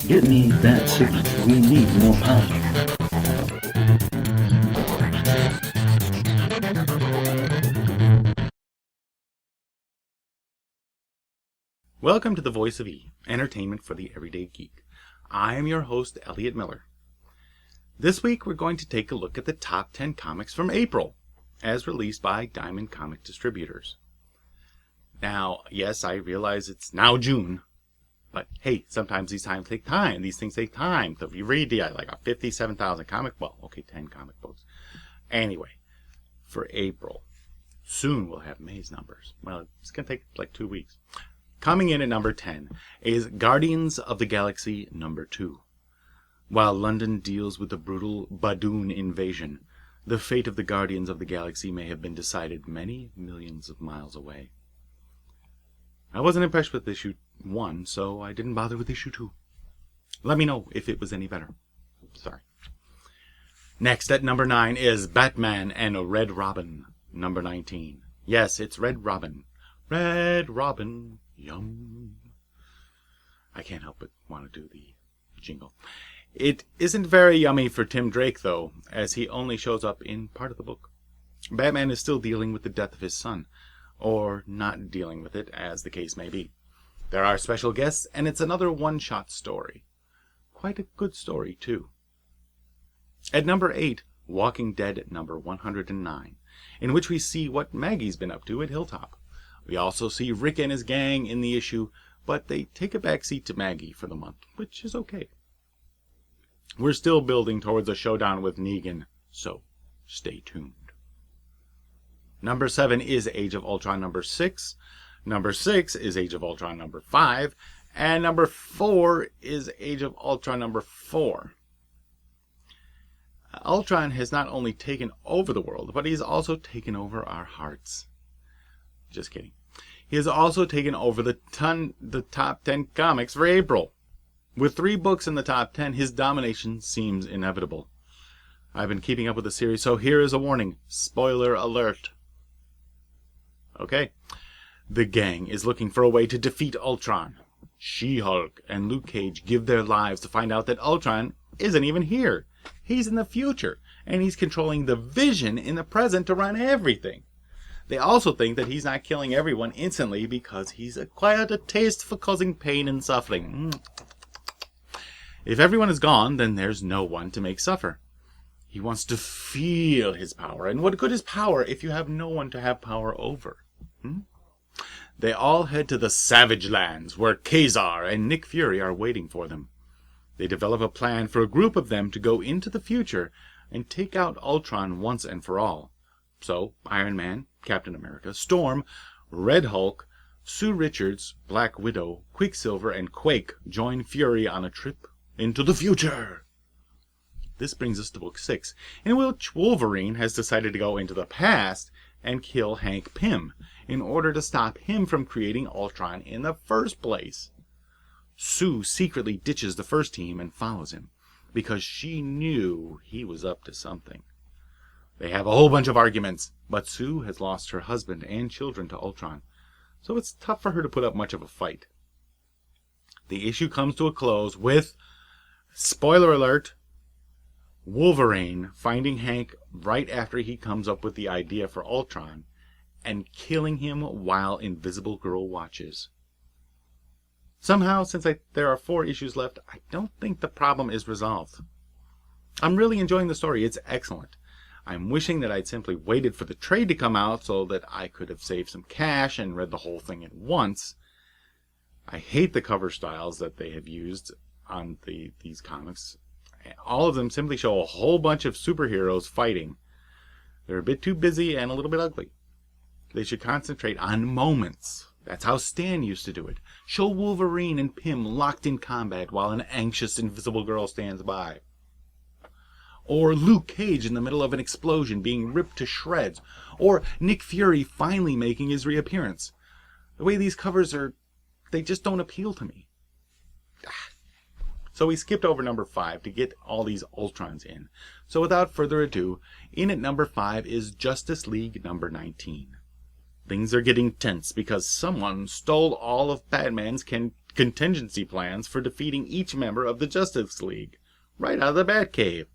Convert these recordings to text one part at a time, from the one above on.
Get me that signal. We need more power. Welcome to the Voice of E, entertainment for the everyday geek. I am your host, Elliott Miller. This week we're going to take a look at the top 10 comics from April, as released by Diamond Comic Distributors. Now, yes, I realize it's now June, but hey, sometimes these things take time. So if you read like a 57,000 comic, 10 comic books. Anyway, for April, soon we'll have May's numbers. Well, it's going to take like 2 weeks. Coming in at number 10 is Guardians of the Galaxy number 2. While London deals with the brutal Badoon invasion, the fate of the Guardians of the Galaxy may have been decided many millions of miles away. I wasn't impressed with issue 1, so I didn't bother with issue 2. Let me know if it was any better. Sorry. Next at number 9 is Batman and Red Robin, number 19. Yes, it's Red Robin. Red Robin. Yum. I can't help but want to do the jingle. It isn't very yummy for Tim Drake, though, as he only shows up in part of the book. Batman is still dealing with the death of his son, or not dealing with it, as the case may be. There are special guests, and it's another one-shot story. Quite a good story, too. At number 8, Walking Dead number 109, in which we see what Maggie's been up to at Hilltop. We also see Rick and his gang in the issue, but they take a backseat to Maggie for the month, which is okay. We're still building towards a showdown with Negan, so stay tuned. Number 7 is Age of Ultron number 6. Number 6 is Age of Ultron number 5. And number 4 is Age of Ultron number 4. Ultron has not only taken over the world, but he's also taken over our hearts. Just kidding. He has also taken over the top 10 comics for April. With 3 books in the top 10, his domination seems inevitable. I've been keeping up with the series, so here is a warning. Spoiler alert. Okay. The gang is looking for a way to defeat Ultron. She-Hulk and Luke Cage give their lives to find out that Ultron isn't even here. He's in the future, and he's controlling the Vision in the present to run everything. They also think that he's not killing everyone instantly because he's acquired a taste for causing pain and suffering. If everyone is gone, then there's no one to make suffer. He wants to feel his power, and what good is power if you have no one to have power over? They all head to the Savage Lands, where Kazar and Nick Fury are waiting for them. They develop a plan for a group of them to go into the future and take out Ultron once and for all. So, Iron Man, Captain America, Storm, Red Hulk, Sue Richards, Black Widow, Quicksilver, and Quake join Fury on a trip into the future. This brings us to book 6, in which Wolverine has decided to go into the past and kill Hank Pym in order to stop him from creating Ultron in the first place. Sue secretly ditches the first team and follows him, because she knew he was up to something. They have a whole bunch of arguments, but Sue has lost her husband and children to Ultron, so it's tough for her to put up much of a fight. The issue comes to a close with, spoiler alert, Wolverine finding Hank right after he comes up with the idea for Ultron and killing him while Invisible Girl watches. Somehow, since there are 4 issues left, I don't think the problem is resolved. I'm really enjoying the story. It's excellent. I'm wishing that I'd simply waited for the trade to come out so that I could have saved some cash and read the whole thing at once. I hate the cover styles that they have used on these comics. All of them simply show a whole bunch of superheroes fighting. They're a bit too busy and a little bit ugly. They should concentrate on moments. That's how Stan used to do it. Show Wolverine and Pym locked in combat while an anxious Invisible Girl stands by. Or Luke Cage in the middle of an explosion being ripped to shreds. Or Nick Fury finally making his reappearance. The way these covers are, they just don't appeal to me. So we skipped over number 5 to get all these Ultrons in. So without further ado, in at number 5 is Justice League number 19. Things are getting tense because someone stole all of Batman's contingency plans for defeating each member of the Justice League, right out of the Batcave.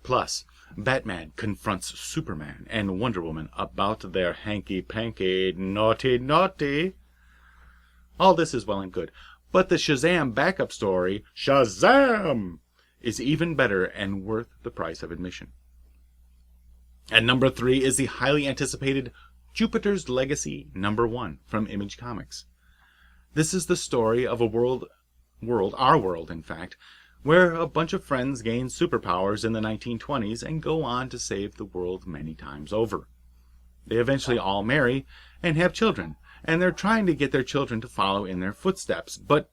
Plus, Batman confronts Superman and Wonder Woman about their hanky-panky naughty. All this is well and good, but the Shazam backup story, Shazam, is even better and worth the price of admission. At number 3 is the highly anticipated Jupiter's Legacy #1 from Image Comics. This is the story of our world in fact, where a bunch of friends gain superpowers in the 1920s and go on to save the world many times over. They eventually all marry and have children, and they're trying to get their children to follow in their footsteps, but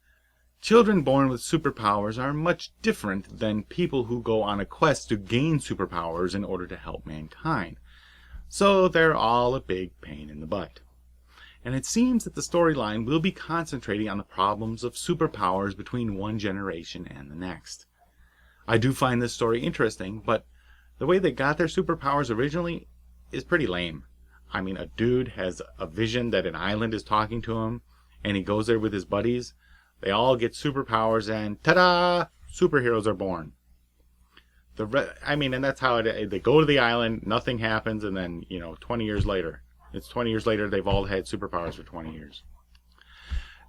children born with superpowers are much different than people who go on a quest to gain superpowers in order to help mankind. So they're all a big pain in the butt. And it seems that the storyline will be concentrating on the problems of superpowers between one generation and the next. I do find this story interesting, but the way they got their superpowers originally is pretty lame. I mean, a dude has a vision that an island is talking to him, and he goes there with his buddies. They all get superpowers, and ta-da! Superheroes are born. And that's how they go to the island, nothing happens, and then, 20 years later. It's 20 years later, they've all had superpowers for 20 years.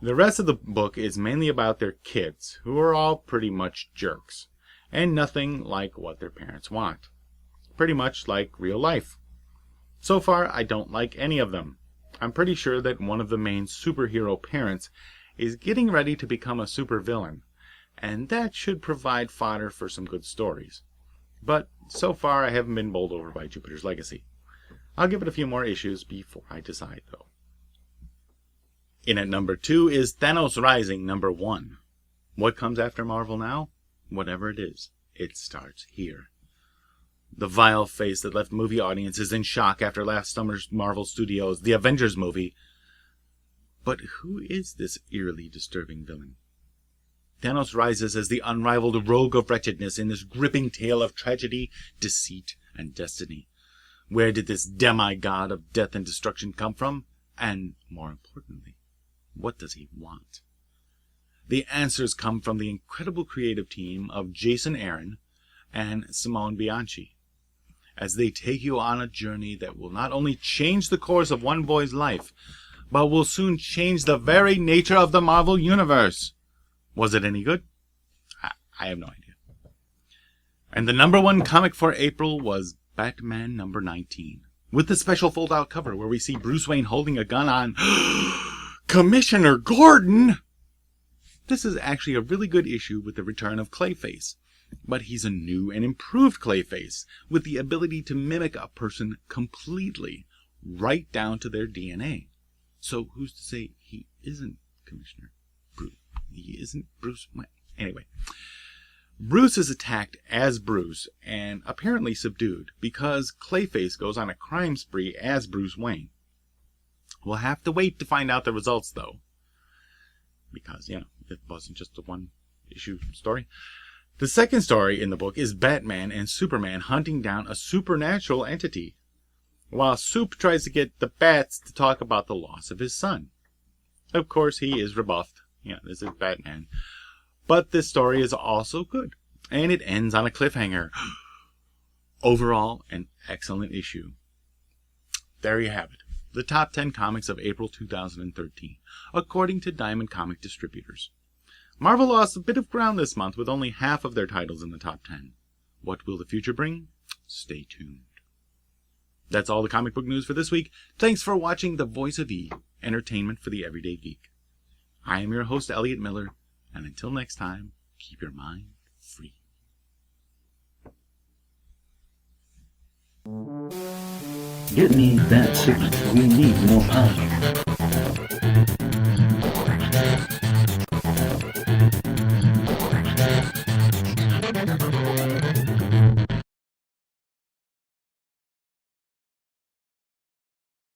The rest of the book is mainly about their kids, who are all pretty much jerks, and nothing like what their parents want. Pretty much like real life. So far, I don't like any of them. I'm pretty sure that one of the main superhero parents is getting ready to become a supervillain, and that should provide fodder for some good stories. But so far, I haven't been bowled over by Jupiter's Legacy. I'll give it a few more issues before I decide, though. In at number 2 is Thanos Rising #1. What comes after Marvel now? Whatever it is, it starts here. The vile face that left movie audiences in shock after last summer's Marvel Studios' The Avengers movie. But who is this eerily disturbing villain? Thanos rises as the unrivaled rogue of wretchedness in this gripping tale of tragedy, deceit, and destiny. Where did this demigod of death and destruction come from? And, more importantly, what does he want? The answers come from the incredible creative team of Jason Aaron and Simone Bianchi, as they take you on a journey that will not only change the course of one boy's life, but will soon change the very nature of the Marvel Universe. Was it any good? I have no idea. And the #1 comic for April was Batman #19, with the special fold-out cover where we see Bruce Wayne holding a gun on Commissioner Gordon. This is actually a really good issue with the return of Clayface, but he's a new and improved Clayface with the ability to mimic a person completely, right down to their DNA. So who's to say he isn't Commissioner Bruce? He isn't Bruce Wayne. Anyway, Bruce is attacked as Bruce and apparently subdued because Clayface goes on a crime spree as Bruce Wayne. We'll have to wait to find out the results, though, because, it wasn't just a one-issue story. The second story in the book is Batman and Superman hunting down a supernatural entity, while Soup tries to get the bats to talk about the loss of his son. Of course, he is rebuffed. This is Batman. But this story is also good, and it ends on a cliffhanger. Overall, an excellent issue. There you have it. The top 10 comics of April 2013, according to Diamond Comic Distributors. Marvel lost a bit of ground this month with only half of their titles in the top 10. What will the future bring? Stay tuned. That's all the comic book news for this week. Thanks for watching The Voice of E, entertainment for the everyday geek. I am your host, Elliott Miller, and until next time, keep your mind free. Get me that signal. We need more power.